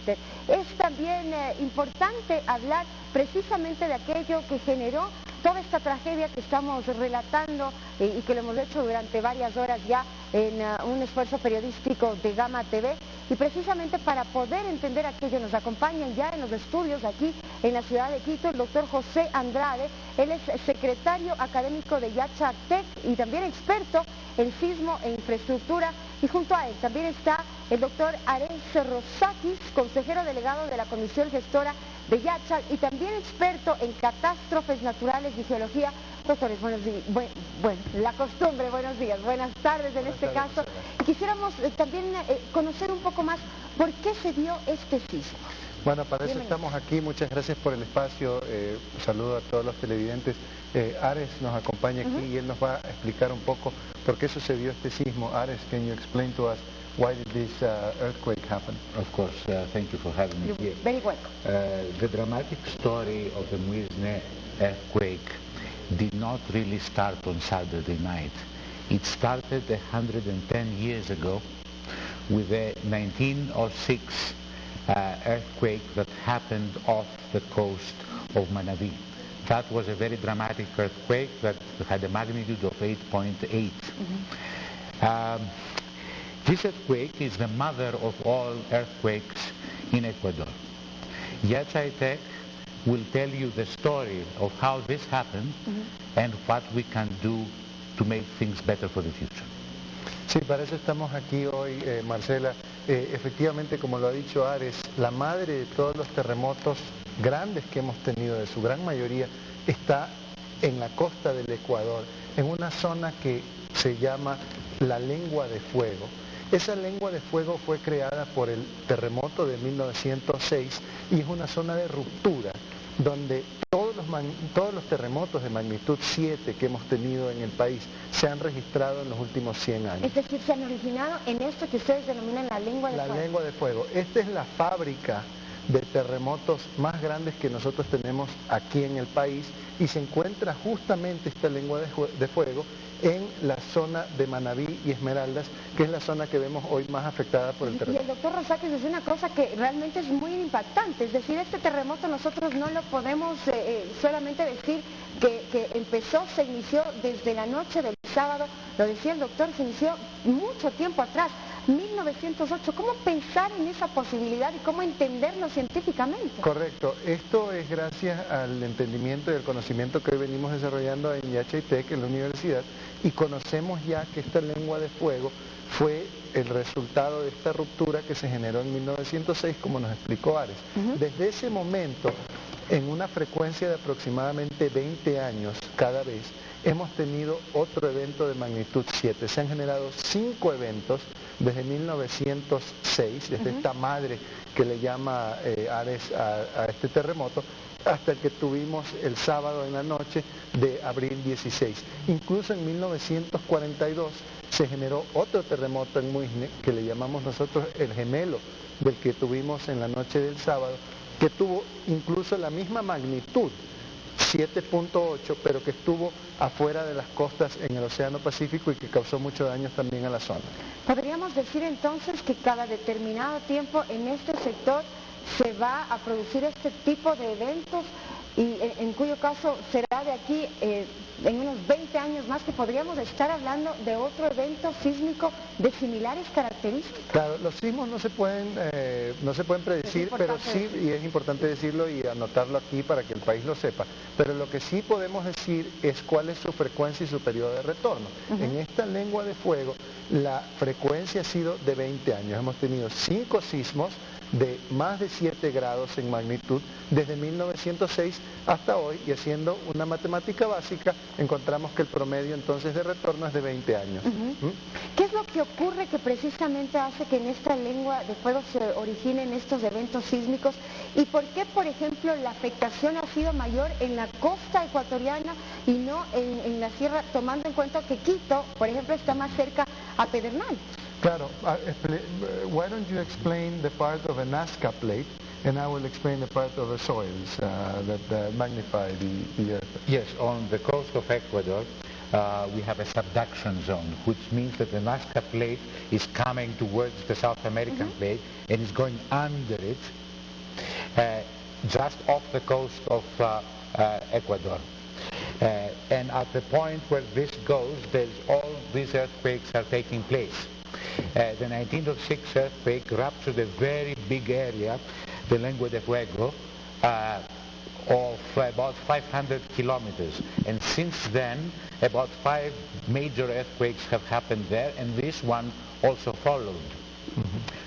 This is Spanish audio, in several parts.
Twitter. Es también importante hablar precisamente de aquello que generó toda esta tragedia que estamos relatando y que lo hemos hecho durante varias horas ya en un esfuerzo periodístico de Gama TV, y precisamente para poder entender aquello nos acompañan ya en los estudios aquí en la ciudad de Quito el doctor José Andrade. Él es secretario académico de Yachactec y también experto en sismo e infraestructura, y junto a él también está el doctor Ares Rosakis, consejero delegado de la Comisión Gestora de Yachac y también experto en catástrofes naturales y geología. Doctores, buenos días. Bueno, la costumbre, buenos días, buenas tardes en este caso. Quisiéramos también conocer un poco más por qué se dio este sismo. Bueno, para eso estamos aquí. Muchas gracias por el espacio. Un saludo a todos los televidentes. Ares nos acompaña aquí y él nos va a explicar un poco por qué sucedió este sismo. Ares, can you explain to us why did this earthquake happen? Of course, thank you for having me here. Very welcome. The dramatic story of the Muisne earthquake did not really start on Saturday night. It started 110 years ago with a 1906 earthquake that happened off the coast of Manabí. That was a very dramatic earthquake that had a magnitude of 8.8. This earthquake is the mother of all earthquakes in Ecuador. Yachactec will tell you the story of how this happened and what we can do to make things better for the future. Sí, para eso estamos aquí hoy, Marcela. Efectivamente, como lo ha dicho Ares, la madre de todos los terremotos grandes que hemos tenido, de su gran mayoría, está en la costa del Ecuador, en una zona que se llama la Lengua de Fuego. Esa lengua de fuego fue creada por el terremoto de 1906 y es una zona de ruptura donde todos los terremotos de magnitud 7 que hemos tenido en el país se han registrado en los últimos 100 años. Es decir, se han originado en esto que ustedes denominan la lengua de fuego. La lengua de fuego. Esta es la fábrica de terremotos más grandes que nosotros tenemos aquí en el país y se encuentra justamente esta lengua de fuego en la zona de Manabí y Esmeraldas, que es la zona que vemos hoy más afectada por el terremoto. Y el doctor Rosakis dice una cosa que realmente es muy impactante, es decir, este terremoto nosotros no lo podemos solamente decir que empezó, se inició desde la noche del sábado, lo decía el doctor, se inició mucho tiempo atrás, 1908. ¿Cómo pensar en esa posibilidad y cómo entenderlo científicamente? Correcto. Esto es gracias al entendimiento y al conocimiento que hoy venimos desarrollando en Yachactec, en la universidad, y conocemos ya que esta lengua de fuego fue el resultado de esta ruptura que se generó en 1906, como nos explicó Ares. Desde ese momento, en una frecuencia de aproximadamente 20 años cada vez, hemos tenido otro evento de magnitud 7. Se han generado 5 eventos desde 1906, desde esta madre que le llama Ares a este terremoto, hasta el que tuvimos el sábado en la noche de abril 16. Incluso en 1942 se generó otro terremoto en Muisne, que le llamamos nosotros el gemelo del que tuvimos en la noche del sábado, que tuvo incluso la misma magnitud, 7.8, pero que estuvo afuera de las costas en el Océano Pacífico y que causó muchos daños también a la zona. ¿Podríamos decir entonces que cada determinado tiempo en este sector se va a producir este tipo de eventos y en cuyo caso será de aquí en unos 20 años más que podríamos estar hablando de otro evento sísmico de similares características? Claro, los sismos no se pueden predecir, pero sí, y es importante decirlo y anotarlo aquí para que el país lo sepa, pero lo que sí podemos decir es cuál es su frecuencia y su periodo de retorno. En esta lengua de fuego la frecuencia ha sido de 20 años, hemos tenido 5 sismos de más de 7 grados en magnitud desde 1906 hasta hoy, y haciendo una matemática básica encontramos que el promedio entonces de retorno es de 20 años. ¿Qué es lo que ocurre que precisamente hace que en esta lengua de fuego se originen estos eventos sísmicos y por qué, por ejemplo, la afectación ha sido mayor en la costa ecuatoriana y no en la sierra, tomando en cuenta que Quito, por ejemplo, está más cerca a Pedernales? Claro, why don't you explain the part of a Nazca plate and I will explain the part of the soils that magnify the earth. Yes, on the coast of Ecuador, we have a subduction zone, which means that the Nazca Plate is coming towards the South American plate and is going under it, just off the coast of Ecuador. And at the point where this goes, all these earthquakes are taking place. The 1906 earthquake ruptured a very big area, the Lengua de Fuego, of about 500 kilometers. And since then, about 5 major earthquakes have happened there, and this one also followed.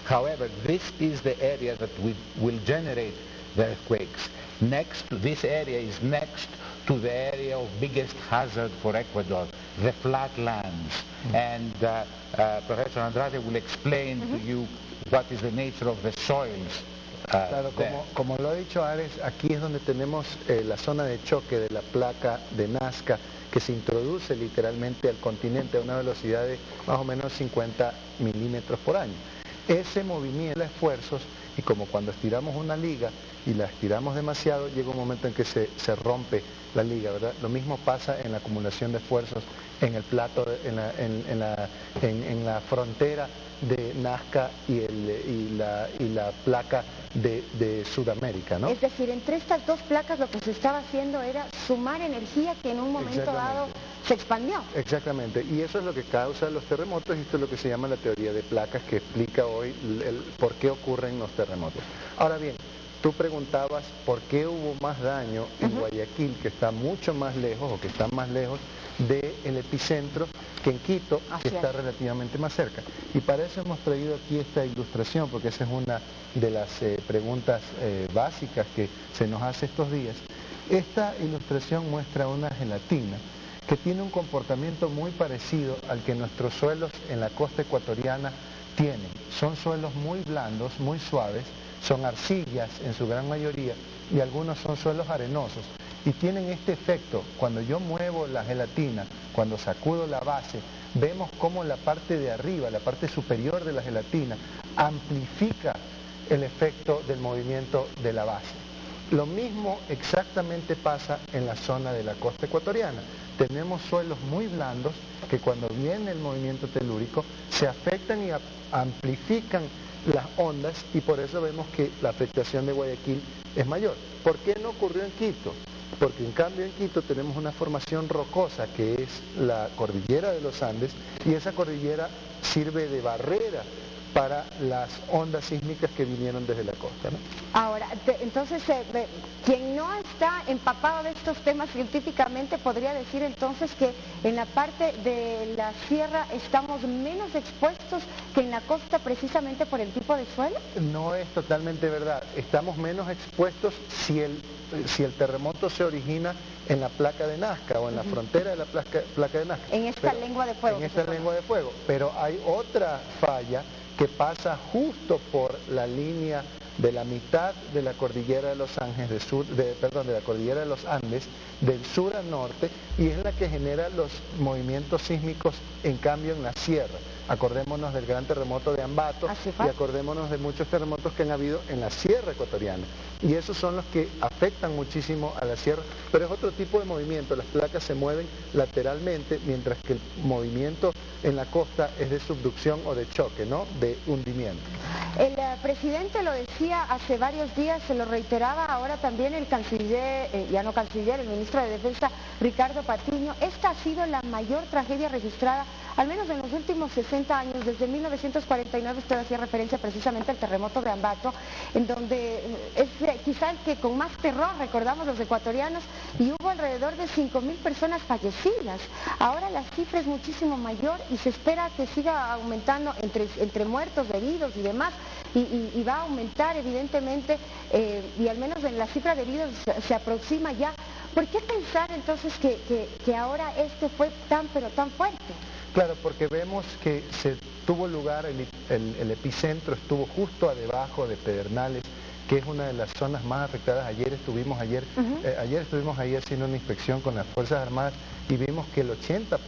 However, this is the area that will generate the earthquakes. This area is next to the area of biggest hazard for Ecuador, the flatlands. And Professor Andrade will explain to you what is the nature of the soils. Claro, como lo ha dicho Ares, aquí es donde tenemos la zona de choque de la placa de Nazca, que se introduce literalmente al continente a una velocidad de más o menos 50 milímetros por año. Ese movimiento de esfuerzos, y como cuando estiramos una liga y la estiramos demasiado, llega un momento en que se rompe la liga, ¿verdad? Lo mismo pasa en la acumulación de esfuerzos en el plato, en la frontera de Nazca y la placa de Sudamérica, ¿no? Es decir, entre estas dos placas lo que se estaba haciendo era sumar energía que en un momento dado se expandió. Exactamente, y eso es lo que causa los terremotos, y esto es lo que se llama la teoría de placas, que explica hoy por qué ocurren los terremotos. Ahora bien, tú preguntabas por qué hubo más daño en Guayaquil, que está mucho más lejos, o que está más lejos del epicentro, que en Quito, que está relativamente más cerca. Y para eso hemos traído aquí esta ilustración, porque esa es una de las preguntas básicas que se nos hace estos días. Esta ilustración muestra una gelatina que tiene un comportamiento muy parecido al que nuestros suelos en la costa ecuatoriana tienen. Son suelos muy blandos, muy suaves, son arcillas en su gran mayoría, y algunos son suelos arenosos. Y tienen este efecto: cuando yo muevo la gelatina, cuando sacudo la base, vemos cómo la parte de arriba, la parte superior de la gelatina, amplifica el efecto del movimiento de la base. Lo mismo exactamente pasa en la zona de la costa ecuatoriana. Tenemos suelos muy blandos que cuando viene el movimiento telúrico se afectan y amplifican las ondas, y por eso vemos que la afectación de Guayaquil es mayor. ¿Por qué no ocurrió en Quito? Porque en cambio en Quito tenemos una formación rocosa que es la cordillera de los Andes, y esa cordillera sirve de barrera para las ondas sísmicas que vinieron desde la costa, ¿no? Ahora, entonces, quien no está empapado de estos temas científicamente podría decir entonces que en la parte de la sierra estamos menos expuestos que en la costa, precisamente por el tipo de suelo. No es totalmente verdad. Estamos menos expuestos si el terremoto se origina en la placa de Nazca o en la frontera de la placa de Nazca. En esta lengua de fuego. En esta lengua de fuego. Pero hay otra falla que pasa justo por la línea de la mitad de la cordillera de los Andes, de la cordillera de los Andes, del sur al norte, y es la que genera los movimientos sísmicos, en cambio, en la sierra. Acordémonos del gran terremoto de Ambato y acordémonos de muchos terremotos que han habido en la sierra ecuatoriana. Y esos son los que afectan muchísimo a la sierra, pero es otro tipo de movimiento. Las placas se mueven lateralmente, mientras que el movimiento en la costa es de subducción o de choque, ¿no? De hundimiento. El presidente lo decía hace varios días, se lo reiteraba ahora también el canciller, el ministro de Defensa, Ricardo Patiño. Esta ha sido la mayor tragedia registrada, al menos en los últimos 60 años, desde 1949, usted hacía referencia precisamente al terremoto de Ambato, en donde es quizá el que con más terror recordamos los ecuatorianos, y hubo alrededor de 5.000 personas fallecidas. Ahora la cifra es muchísimo mayor y se espera que siga aumentando entre muertos, heridos y demás, y va a aumentar evidentemente, y al menos en la cifra de heridos se aproxima ya. ¿Por qué pensar entonces que ahora este fue tan pero tan fuerte? Claro, porque vemos que se tuvo lugar, el epicentro estuvo justo debajo de Pedernales, que es una de las zonas más afectadas. Ayer estuvimos ahí haciendo una inspección con las Fuerzas Armadas y vimos que el 80%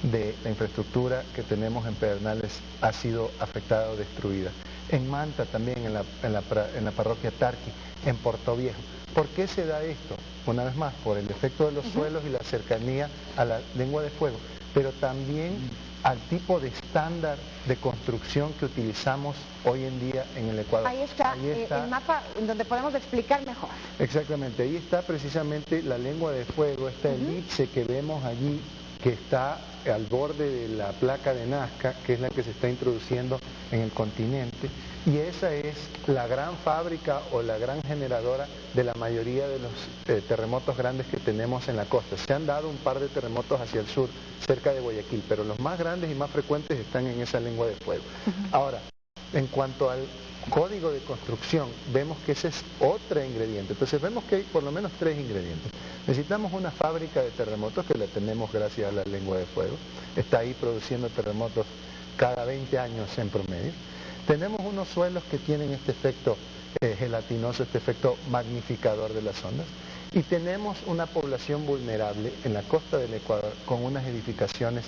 de la infraestructura que tenemos en Pedernales ha sido afectada o destruida. en Manta también, en la parroquia Tarqui, en Portoviejo. ¿Por qué se da esto? Una vez más, por el efecto de los suelos y la cercanía a la lengua de fuego, pero también al tipo de estándar de construcción que utilizamos hoy en día en el Ecuador. Ahí está el mapa donde podemos explicar mejor. Exactamente, ahí está precisamente la lengua de fuego, esta elipse que vemos allí, que está al borde de la placa de Nazca, que es la que se está introduciendo en el continente, y esa es la gran fábrica o la gran generadora de la mayoría de los terremotos grandes que tenemos en la costa. Se han dado un par de terremotos hacia el sur, cerca de Guayaquil, pero los más grandes y más frecuentes están en esa lengua de fuego. Ahora, en cuanto al código de construcción, vemos que ese es otro ingrediente. Entonces vemos que hay por lo menos 3 ingredientes. Necesitamos una fábrica de terremotos, que la tenemos gracias a la lengua de fuego. Está ahí produciendo terremotos cada 20 años en promedio. Tenemos unos suelos que tienen este efecto gelatinoso, este efecto magnificador de las ondas. Y tenemos una población vulnerable en la costa del Ecuador con unas edificaciones,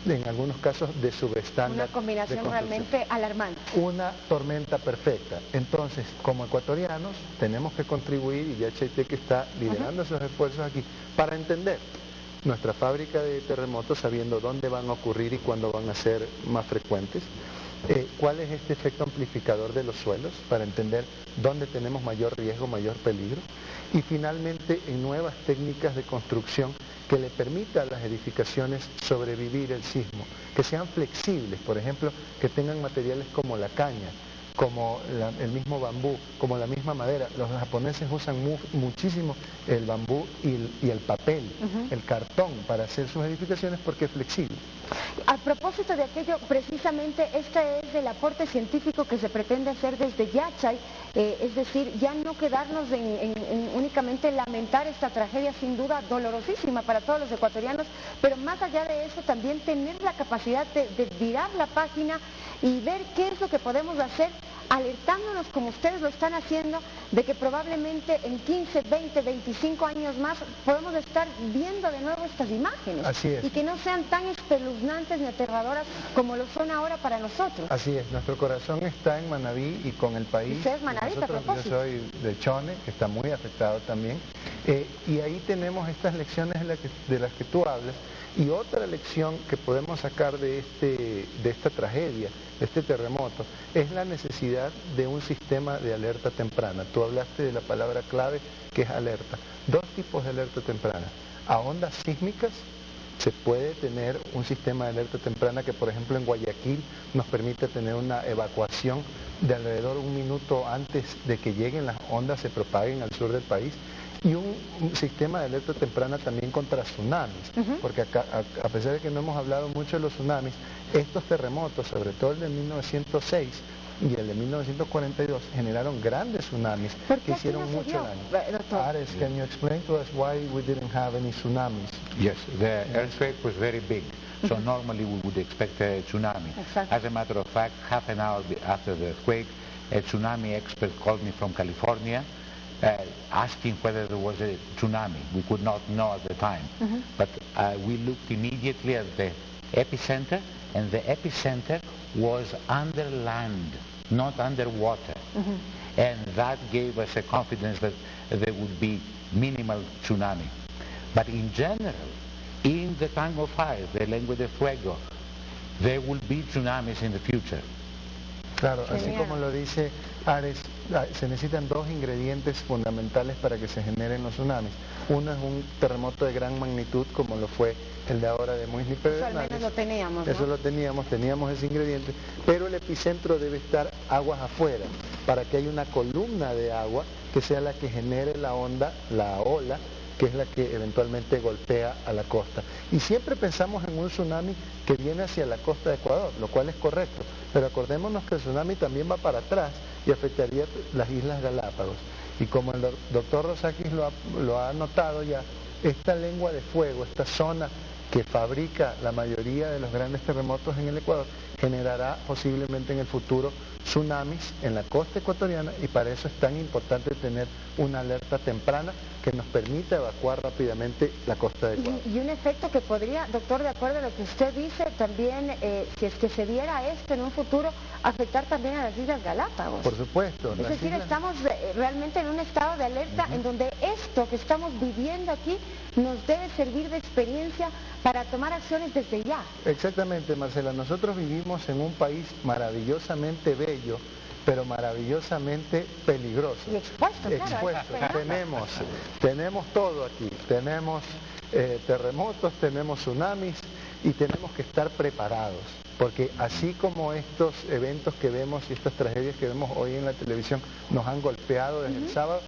en algunos casos, de subestándar. Una combinación realmente alarmante. Una tormenta perfecta. Entonces, como ecuatorianos, tenemos que contribuir, y YHITEC está liderando esos esfuerzos aquí, para entender nuestra fábrica de terremotos, sabiendo dónde van a ocurrir y cuándo van a ser más frecuentes. ¿Cuál es este efecto amplificador de los suelos? Para entender dónde tenemos mayor riesgo, mayor peligro. Y finalmente, en nuevas técnicas de construcción que le permita a las edificaciones sobrevivir el sismo, que sean flexibles, por ejemplo, que tengan materiales como la caña, como el mismo bambú, como la misma madera. Los japoneses usan muchísimo el bambú y el papel, el cartón, para hacer sus edificaciones porque es flexible. A propósito de aquello, precisamente este es el aporte científico que se pretende hacer desde Yachay, es decir, ya no quedarnos en únicamente lamentar esta tragedia sin duda dolorosísima para todos los ecuatorianos, pero más allá de eso también tener la capacidad de virar la página y ver qué es lo que podemos hacer, alertándonos como ustedes lo están haciendo, de que probablemente en 15, 20, 25 años más podemos estar viendo de nuevo estas imágenes. Así es. Y que no sean tan espeluznantes ni aterradoras como lo son ahora para nosotros. Así es, nuestro corazón está en Manabí y con el país. ¿Usted es manabita, a propósito? Yo soy de Chone, que está muy afectado también, y ahí tenemos estas lecciones de las que tú hablas. Y otra lección que podemos sacar de esta tragedia, de este terremoto, es la necesidad de un sistema de alerta temprana. Tú hablaste de la palabra clave, que es alerta. 2 tipos de alerta temprana. A ondas sísmicas se puede tener un sistema de alerta temprana que, por ejemplo, en Guayaquil nos permite tener una evacuación de alrededor de 1 minuto antes de que lleguen las ondas, se propaguen al sur del país. Y un sistema de alerta temprana también contra tsunamis, porque acá, a pesar de que no hemos hablado mucho de los tsunamis, estos terremotos, sobre todo el de 1906 y el de 1942, generaron grandes tsunamis que hicieron mucho daño. Ares, can you explain to us why we didn't have any tsunamis? Yes, the earthquake was very big, so normally we would expect a tsunami. Exactly. As a matter of fact, half an hour after the earthquake, a tsunami expert called me from California, asking whether there was a tsunami. We could not know at the time, but we looked immediately at the epicenter, and the epicenter was under land, not underwater. And that gave us a confidence that there would be minimal tsunami. But in general, in the Tango of Fire, the Lengua de Fuego, there will be tsunamis in the future. Claro, así como lo dice Ares, se necesitan 2 ingredientes fundamentales para que se generen los tsunamis. Uno es un terremoto de gran magnitud, como lo fue el de ahora de Muisne y Pedernales. Eso al menos lo teníamos, ¿no? Eso lo teníamos ese ingrediente, pero el epicentro debe estar aguas afuera, para que haya una columna de agua que sea la que genere la onda, la ola, que es la que eventualmente golpea a la costa. Y siempre pensamos en un tsunami que viene hacia la costa de Ecuador, lo cual es correcto, pero acordémonos que el tsunami también va para atrás y afectaría las Islas Galápagos. Y como el doctor Rosakis lo ha notado ya, esta lengua de fuego, esta zona que fabrica la mayoría de los grandes terremotos en el Ecuador, generará posiblemente en el futuro tsunamis en la costa ecuatoriana, y para eso es tan importante tener una alerta temprana que nos permita evacuar rápidamente la costa de Ecuador. Y un efecto que podría, doctor, de acuerdo a lo que usted dice, también, si es que se diera esto en un futuro, afectar también a las Islas Galápagos. Por supuesto. Es decir, estamos realmente en un estado de alerta en donde esto que estamos viviendo aquí nos debe servir de experiencia para tomar acciones desde ya. Exactamente, Marcela. Nosotros vivimos en un país maravillosamente bello, pero maravillosamente peligroso. Y expuesto, claro. Tenemos todo aquí. Tenemos terremotos, tenemos tsunamis y tenemos que estar preparados. Porque así como estos eventos que vemos y estas tragedias que vemos hoy en la televisión nos han golpeado desde el sábado,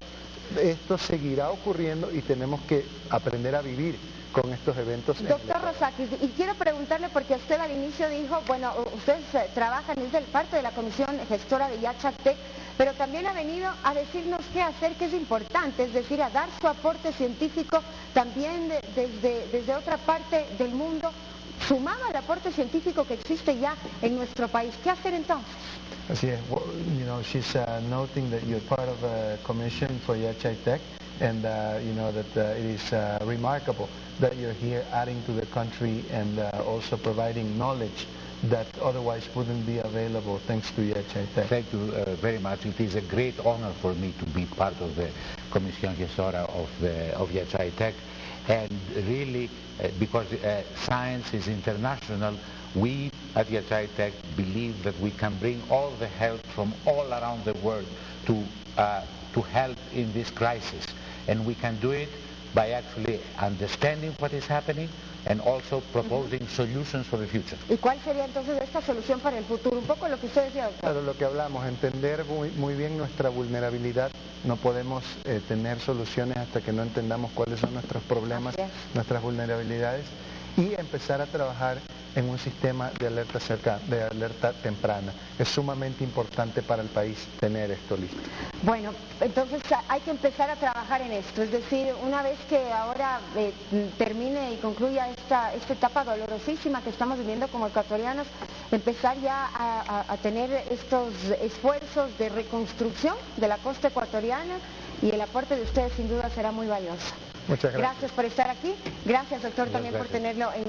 esto seguirá ocurriendo y tenemos que aprender a vivir con estos eventos. Doctor Rosakis, y quiero preguntarle, porque usted al inicio dijo, bueno, ustedes trabajan, es del parte de la comisión gestora de Yachactec, pero también ha venido a decirnos qué hacer, que es importante, es decir, a dar su aporte científico también desde otra parte del mundo, sumado al aporte científico que existe ya en nuestro país. ¿Qué hacer entonces? Así es. Well, you know, she's noting that you're part of a commission for Yachai-Tec, and you know that it is remarkable that you're here adding to the country and also providing knowledge that otherwise wouldn't be available thanks to Yachai-Tec. Thank you very much. It is a great honor for me to be part of the Comisión Gestora of Yachai-Tec, and really because science is international, we at Yachai-Tec believe that we can bring all the help from all around the world to help in this crisis, and we can do it by actually understanding what is happening and also proposing solutions for the future. ¿Y cuál sería entonces esta solución para el futuro? Un poco lo que usted decía, doctor. Claro, lo que hablamos, entender muy bien nuestra vulnerabilidad. No podemos tener soluciones hasta que no entendamos cuáles son nuestros problemas, nuestras vulnerabilidades, y empezar a trabajar en un sistema de alerta temprana. Es sumamente importante para el país tener esto listo. Bueno, entonces hay que empezar a trabajar en esto, es decir, una vez que ahora termine y concluya esta etapa dolorosísima que estamos viviendo como ecuatorianos, empezar ya a tener estos esfuerzos de reconstrucción de la costa ecuatoriana, y el aporte de ustedes sin duda será muy valioso. Muchas gracias. Gracias por estar aquí, gracias doctor también por tenerlo en